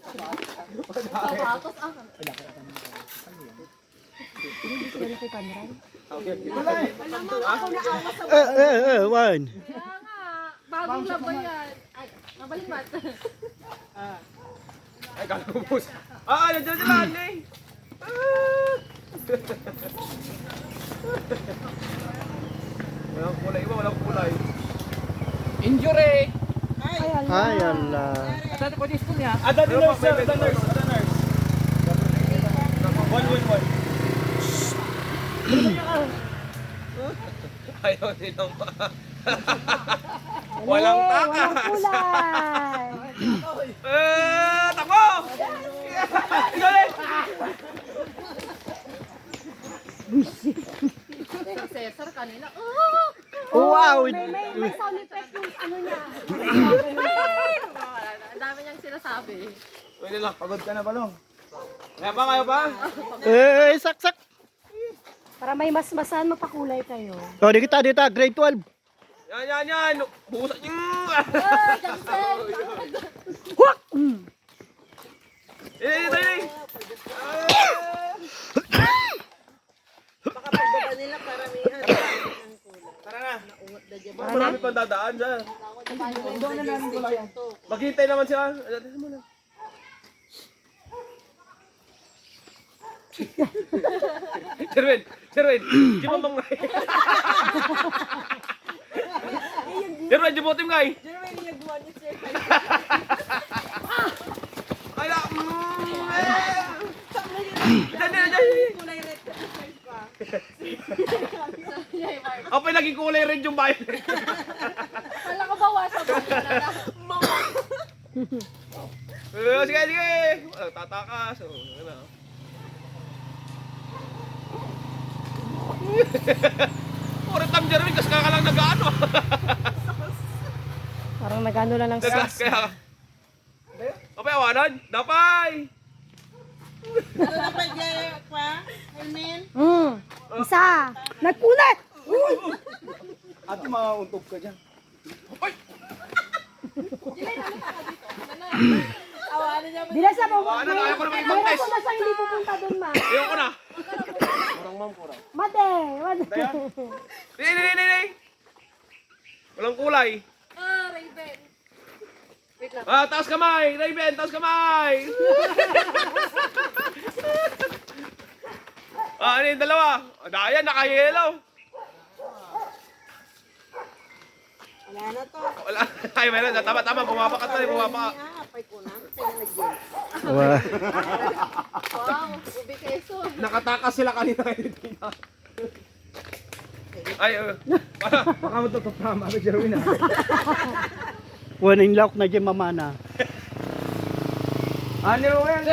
Sapatos ah. One. Kaya nga, bagong laban yan. Ay, mabalimat. Ay, kalubos. Nandiyan sila, Anay. Walang kulay iba, walang kulay. Injury! Ay, ala. Ada the nurse, sir. The nurse. One. Ayaw nilang pa. Walang taka. Walang kulay. Tako! Galing! Si Cesar kanina. Wow. May sound effect yung ano niya. Ang dami niyang sinasabi. Pwede lang, pagod ka na, Balong. Kaya pa? Sak. Para may masmasan, mapakulay kayo. Oh, di kita, grade 12. Yan. Buhusan niyo. Huwag! Dali. Baka pagbaba nila karamihan ng kulay. Tara na. Marami pang dadaan dyan. Doon na namin kulay. Maghintay naman siya. Sherwin, di ba mangay? Sherwin, di botim ngay. Jeremy, niyagwa ni Sir. Ay na. Dali. Kulay red pa. Ako pa naging kulay red yung bayan. Kala ko bawasan mo. Sige. Tatakas. Puro tam Jerwin, kas ka lang nag-ano. Parang nagano lang ng sauce. Kaya. Kapay awanan, dapay. Ano na pa gaya pa? Hermin? Isa. Nagpunat! Ate, mauntog ka dyan. Awanan niya. Bila sa mo. Awanan, ayaw ko naman Mayroon i-contest. ko na sa hindi pupunta doon, ma. Ayoko na. Mate. Dili. Walang kulay. Raven. Taas kamay! Raven, taas kamay! Ano yung dalawa? Dayan, naka-yellow. Wala na to. Wala. Ay, meron. Tama. Bumapa ka tayo. Apay ko na. Sa'yo nag-gel. Wow, ubi keso. Nakatakas sila kanina. Ay, baka mo ito tama. Ano, Jerwin, ha? One in lock na dyan mamana. Niruel!